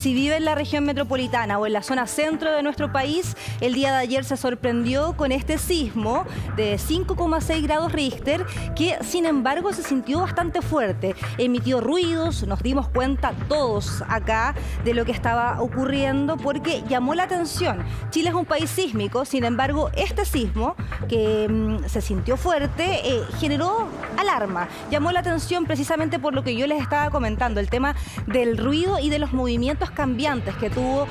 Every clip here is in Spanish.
Si vive en la región metropolitana o en la zona centro de nuestro país, el día de ayer se sorprendió con este sismo de 5,6 grados Richter, que sin embargo se sintió bastante fuerte. Emitió ruidos, nos dimos cuenta todos acá de lo que estaba ocurriendo porque llamó la atención. Chile es un país sísmico, sin embargo este sismo que se sintió fuerte generó alarma. Llamó la atención precisamente por lo que yo les estaba comentando, el tema del ruido y de los movimientos cambiantes que tuvo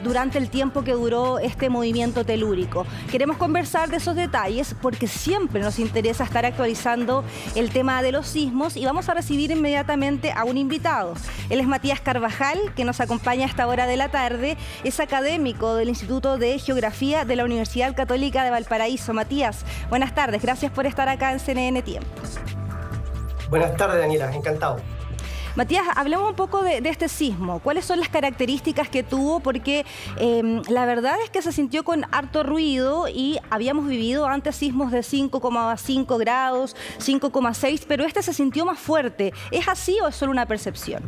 durante el tiempo que duró este movimiento telúrico. Queremos conversar de esos detalles porque siempre nos interesa estar actualizando el tema de los sismos y vamos a recibir inmediatamente a un invitado. Él es Matías Carvajal, que nos acompaña a esta hora de la tarde. Es académico del Instituto de Geografía de la Universidad Católica de Valparaíso. Matías, buenas tardes. Gracias por estar acá en CNN Tiempo. Buenas tardes, Daniela. Encantado. Matías, hablemos un poco de este sismo. ¿Cuáles son las características que tuvo? Porque la verdad es que se sintió con harto ruido y habíamos vivido antes sismos de 5,5 grados, 5,6, pero este se sintió más fuerte. ¿Es así o es solo una percepción?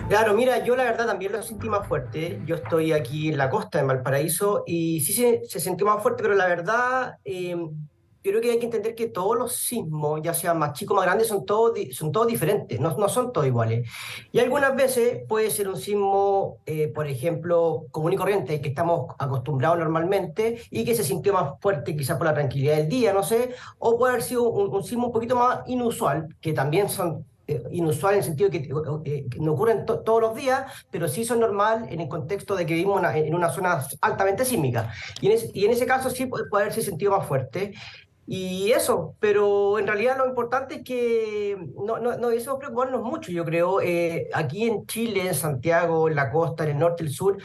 Claro, mira, yo la verdad también lo sentí más fuerte. Yo estoy aquí en la costa, en Valparaíso, y sí se sintió más fuerte, pero la verdad, yo creo que hay que entender que todos los sismos, ya sean más chicos o más grandes, son todos diferentes, no son todos iguales. Y algunas veces puede ser un sismo, por ejemplo, común y corriente, que estamos acostumbrados normalmente, y que se sintió más fuerte quizás por la tranquilidad del día, no sé, o puede haber sido un sismo un poquito más inusual, que también son inusual en el sentido que no ocurren todos los días, pero sí son normal en el contexto de que vivimos en una zona altamente sísmica. Y en ese caso sí puede haberse sentido más fuerte. Y eso, pero en realidad lo importante es que no debemos preocuparnos mucho, yo creo. Aquí en Chile, en Santiago, en la costa, en el norte, el sur,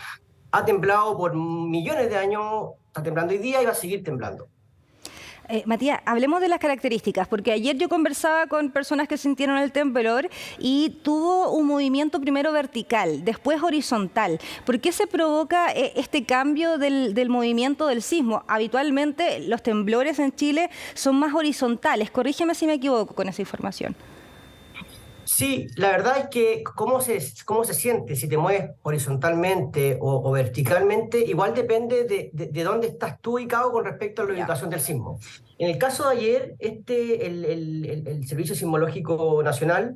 ha temblado por millones de años, está temblando hoy día y va a seguir temblando. Matías, hablemos de las características, porque ayer yo conversaba con personas que sintieron el temblor y tuvo un movimiento primero vertical, después horizontal. ¿Por qué se provoca este cambio del movimiento del sismo? Habitualmente los temblores en Chile son más horizontales. Corrígeme si me equivoco con esa información. Sí, la verdad es que cómo se siente, si te mueves horizontalmente o verticalmente, igual depende de dónde estás tú ubicado con respecto a la ubicación del sismo. En el caso de ayer, el Servicio Sismológico Nacional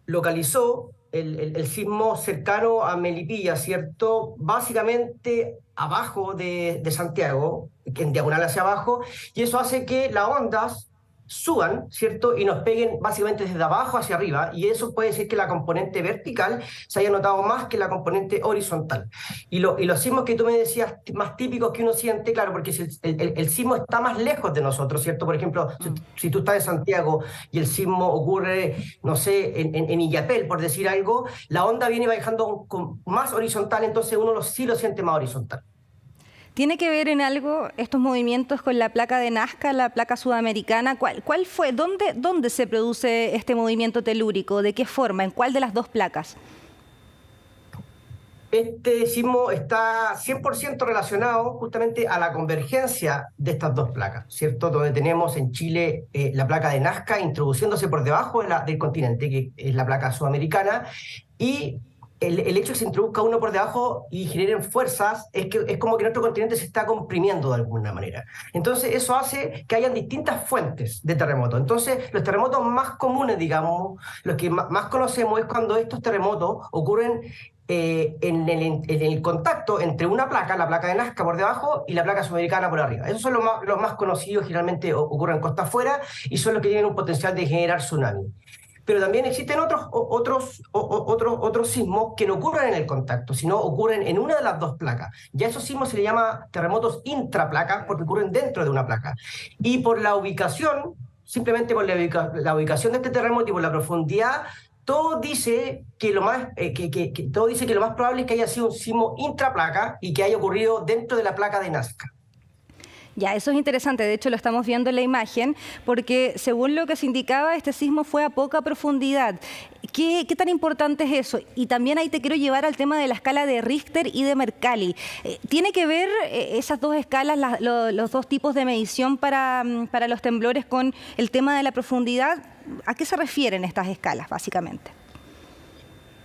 localizó el sismo cercano a Melipilla, ¿cierto? Básicamente abajo de Santiago, en diagonal hacia abajo, y eso hace que las ondas suban, ¿cierto? Y nos peguen básicamente desde abajo hacia arriba, y eso puede decir que la componente vertical se haya notado más que la componente horizontal. Y los sismos que tú me decías más típicos que uno siente, claro, porque si el sismo está más lejos de nosotros, ¿cierto? Por ejemplo, si tú estás en Santiago y el sismo ocurre, no sé, en Illapel, por decir algo, la onda viene bajando más horizontal, entonces uno sí lo siente más horizontal. ¿Tiene que ver en algo estos movimientos con la placa de Nazca, la placa sudamericana? ¿Cuál fue? ¿Dónde se produce este movimiento telúrico? ¿De qué forma? ¿En cuál de las dos placas? Este sismo está 100% relacionado justamente a la convergencia de estas dos placas, ¿cierto? Donde tenemos en Chile la placa de Nazca introduciéndose por debajo del continente, que es la placa sudamericana, y el hecho de que se introduzca uno por debajo y generen fuerzas es como que nuestro continente se está comprimiendo de alguna manera. Entonces eso hace que hayan distintas fuentes de terremotos. Entonces los terremotos más comunes, digamos, los que más conocemos es cuando estos terremotos ocurren en el contacto entre una placa, la placa de Nazca por debajo y la placa sudamericana por arriba. Esos son los más conocidos, generalmente ocurren costa afuera y son los que tienen un potencial de generar tsunami. Pero también existen otros sismos que no ocurren en el contacto, sino ocurren en una de las dos placas. Ya esos sismos se le llama terremotos intraplaca porque ocurren dentro de una placa. Y por la ubicación, simplemente por la ubicación de este terremoto y por la profundidad, todo dice que lo más probable es que haya sido un sismo intraplaca y que haya ocurrido dentro de la placa de Nazca. Ya, eso es interesante, de hecho lo estamos viendo en la imagen, porque según lo que se indicaba, este sismo fue a poca profundidad. ¿Qué tan importante es eso? Y también ahí te quiero llevar al tema de la escala de Richter y de Mercalli. ¿Tiene que ver esas dos escalas, los dos tipos de medición para los temblores con el tema de la profundidad? ¿A qué se refieren estas escalas, básicamente?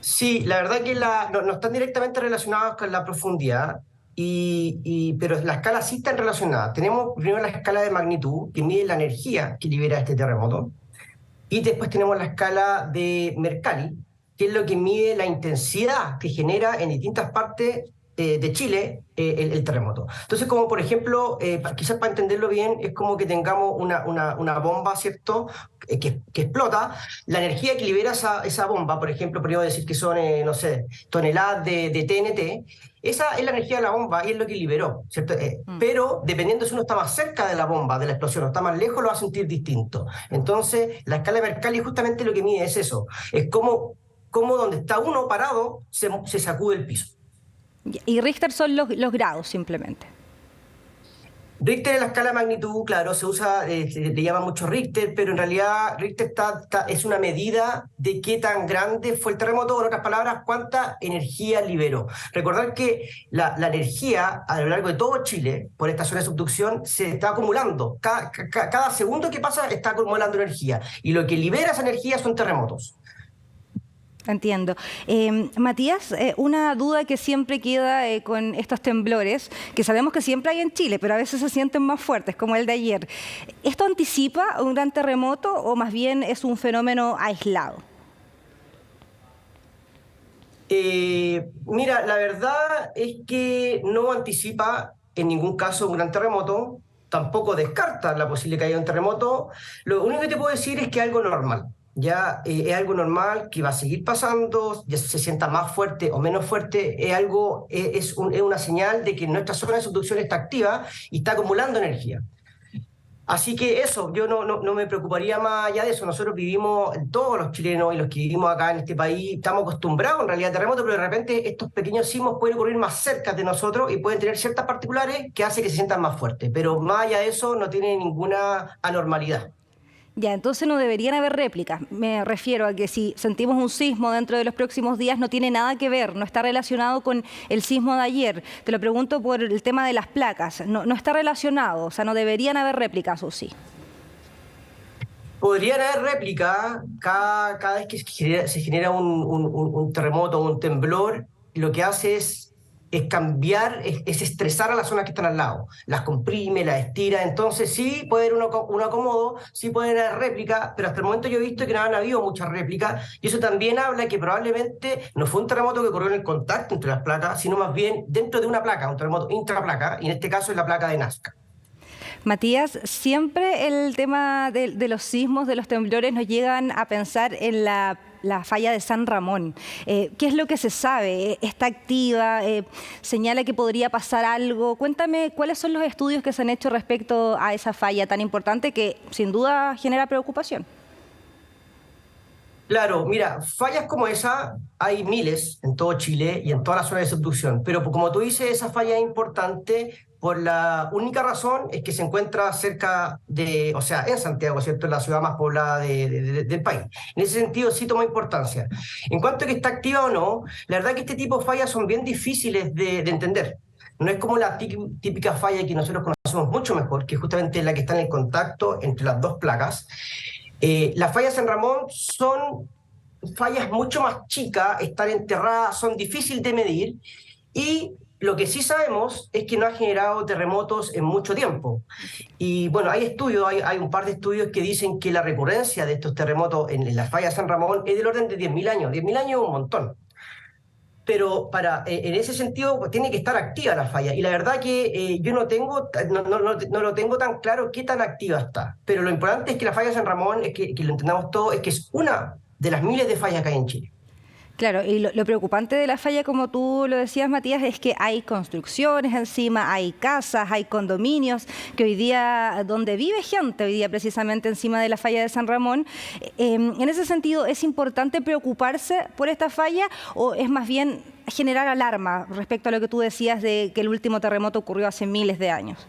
Sí, la verdad que no están directamente relacionados con la profundidad, pero la escala sí están relacionadas. Tenemos primero la escala de magnitud, que mide la energía que libera este terremoto, y después tenemos la escala de Mercalli, que es lo que mide la intensidad que genera en distintas partes de Chile el terremoto. Entonces, como por ejemplo, quizás para entenderlo bien, es como que tengamos una bomba, ¿cierto? Que explota. La energía que libera esa bomba, por ejemplo, podríamos decir que son, no sé, toneladas de TNT. Esa es la energía de la bomba y es lo que liberó, ¿cierto? Pero dependiendo si uno está más cerca de la bomba, de la explosión, o está más lejos, lo va a sentir distinto. Entonces, la escala de Mercalli justamente lo que mide es eso. Es como donde está uno parado se sacude el piso. Y Richter son los grados simplemente. Richter en la escala de magnitud, claro, se usa, le llama mucho Richter, pero en realidad Richter es una medida de qué tan grande fue el terremoto, en otras palabras, cuánta energía liberó. Recordar que la energía a lo largo de todo Chile, por esta zona de subducción, se está acumulando. Cada segundo que pasa está acumulando energía, y lo que libera esa energía son terremotos. Entiendo. Matías, una duda que siempre queda con estos temblores, que sabemos que siempre hay en Chile, pero a veces se sienten más fuertes, como el de ayer. ¿Esto anticipa un gran terremoto o más bien es un fenómeno aislado? Mira, la verdad es que no anticipa en ningún caso un gran terremoto, tampoco descarta la posible caída de un terremoto. Lo único que te puedo decir es que es algo normal. Ya es algo normal que va a seguir pasando, ya se sienta más fuerte o menos fuerte, es una señal de que nuestra zona de subducción está activa y está acumulando energía. Así que eso, yo no me preocuparía más allá de eso. Nosotros vivimos, todos los chilenos y los que vivimos acá en este país, estamos acostumbrados en realidad a terremotos, pero de repente estos pequeños sismos pueden ocurrir más cerca de nosotros y pueden tener ciertas particulares que hacen que se sientan más fuertes. Pero más allá de eso, no tiene ninguna anormalidad. Ya, entonces no deberían haber réplicas. Me refiero a que si sentimos un sismo dentro de los próximos días no tiene nada que ver, no está relacionado con el sismo de ayer. Te lo pregunto por el tema de las placas. No está relacionado, o sea, no deberían haber réplicas, ¿o sí? Podrían haber réplicas cada vez que se genera un terremoto o un temblor, lo que hace es cambiar, es estresar a las zonas que están al lado. Las comprime, las estira. Entonces sí puede haber un acomodo, sí puede haber réplica, pero hasta el momento yo he visto que no han habido muchas réplicas, y eso también habla que probablemente no fue un terremoto que ocurrió en el contacto entre las placas, sino más bien dentro de una placa, un terremoto intraplaca, y en este caso es la placa de Nazca. Matías, siempre el tema de los sismos, de los temblores, nos llegan a pensar en la falla de San Ramón. ¿Qué es lo que se sabe? ¿Está activa? ¿Señala que podría pasar algo? Cuéntame cuáles son los estudios que se han hecho respecto a esa falla tan importante que sin duda genera preocupación. Claro, mira, fallas como esa hay miles en todo Chile y en toda la zona de subducción, pero como tú dices, esa falla es importante por la única razón es que se encuentra cerca de, o sea, en Santiago, ¿cierto? Es la ciudad más poblada del país. En ese sentido sí toma importancia. En cuanto a que está activa o no, la verdad que este tipo de fallas son bien difíciles de entender. No es como la típica falla que nosotros conocemos mucho mejor, que es justamente la que está en el contacto entre las dos placas. Las fallas San Ramón son fallas mucho más chicas, están enterradas, son difíciles de medir, y lo que sí sabemos es que no ha generado terremotos en mucho tiempo. Y bueno, hay estudios, hay un par de estudios que dicen que la recurrencia de estos terremotos en la falla San Ramón es del orden de 10.000 años. 10.000 años es un montón. Pero en ese sentido tiene que estar activa la falla. Y la verdad que yo no lo tengo tan claro qué tan activa está. Pero lo importante es que la falla San Ramón, es que lo entendamos todo, es que es una de las miles de fallas que hay en Chile. Claro, y lo preocupante de la falla, como tú lo decías, Matías, es que hay construcciones encima, hay casas, hay condominios, que hoy día, donde vive gente, hoy día precisamente encima de la falla de San Ramón. En ese sentido, ¿es importante preocuparse por esta falla o es más bien generar alarma respecto a lo que tú decías de que el último terremoto ocurrió hace miles de años?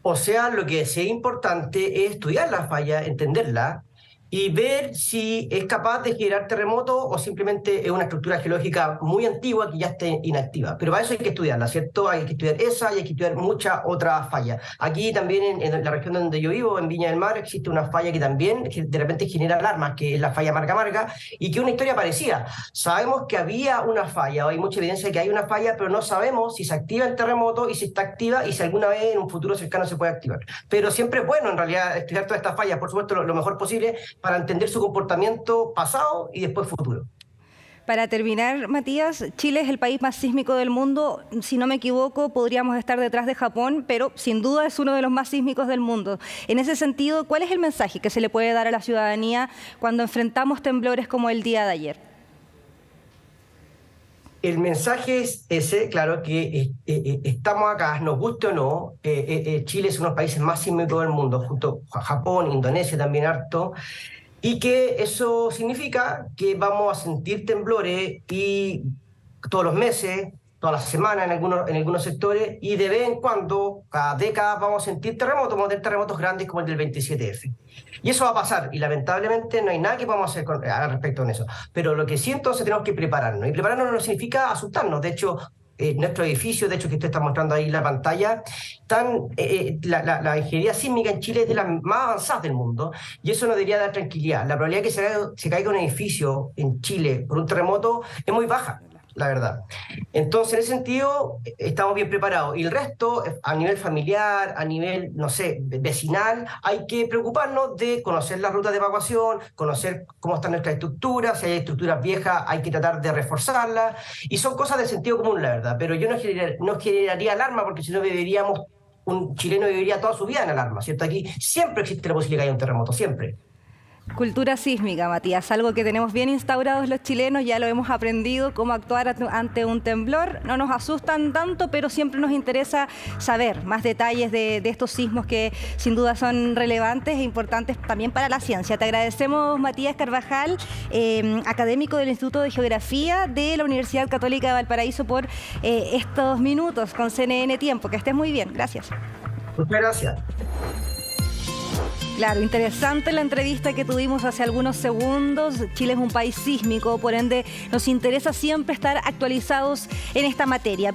O sea, lo que sí es importante es estudiar la falla, entenderla, y ver si es capaz de generar terremotos o simplemente es una estructura geológica muy antigua que ya esté inactiva. Pero para eso hay que estudiarla, ¿cierto? Hay que estudiar esa y hay que estudiar muchas otras fallas. Aquí también en la región donde yo vivo, en Viña del Mar, existe una falla que también de repente genera alarmas, que es la falla Marga Marga, y que es una historia parecida. Sabemos que había una falla, o hay mucha evidencia de que hay una falla, pero no sabemos si se activa el terremoto y si está activa y si alguna vez en un futuro cercano se puede activar. Pero siempre es bueno, en realidad, estudiar todas estas fallas, por supuesto, lo mejor posible, para entender su comportamiento pasado y después futuro. Para terminar, Matías, Chile es el país más sísmico del mundo. Si no me equivoco, podríamos estar detrás de Japón, pero sin duda es uno de los más sísmicos del mundo. En ese sentido, ¿cuál es el mensaje que se le puede dar a la ciudadanía cuando enfrentamos temblores como el día de ayer? El mensaje es ese, claro, que estamos acá, nos guste o no, Chile es uno de los países más sísmicos del mundo, junto a Japón, Indonesia también harto, y que eso significa que vamos a sentir temblores y todos los meses, todas las semanas en algunos sectores, y de vez en cuando, cada década, vamos a sentir terremotos, vamos a tener terremotos grandes como el del 27F. Y eso va a pasar, y lamentablemente no hay nada que podamos hacer al respecto de eso. Pero lo que sí, entonces tenemos que prepararnos, y prepararnos no significa asustarnos. De hecho, nuestro edificio, de hecho que usted está mostrando ahí en la pantalla, la ingeniería sísmica en Chile es de las más avanzadas del mundo, y eso nos debería dar tranquilidad. La probabilidad de que se caiga un edificio en Chile por un terremoto es muy baja, la verdad. Entonces, en ese sentido, estamos bien preparados. Y el resto, a nivel familiar, a nivel, no sé, vecinal, hay que preocuparnos de conocer las rutas de evacuación, conocer cómo están nuestras estructuras. Si hay estructuras viejas, hay que tratar de reforzarlas. Y son cosas de sentido común, la verdad. Pero yo no generaría alarma, porque si no viviríamos, un chileno viviría toda su vida en alarma, ¿cierto? Aquí siempre existe la posibilidad de que haya un terremoto, siempre. Cultura sísmica, Matías, algo que tenemos bien instaurados los chilenos, ya lo hemos aprendido, cómo actuar ante un temblor. No nos asustan tanto, pero siempre nos interesa saber más detalles de estos sismos que sin duda son relevantes e importantes también para la ciencia. Te agradecemos, Matías Carvajal, académico del Instituto de Geografía de la Universidad Católica de Valparaíso, por estos minutos con CNN Tiempo. Que estés muy bien. Gracias. Muchas gracias. Claro, interesante la entrevista que tuvimos hace algunos segundos. Chile es un país sísmico, por ende nos interesa siempre estar actualizados en esta materia.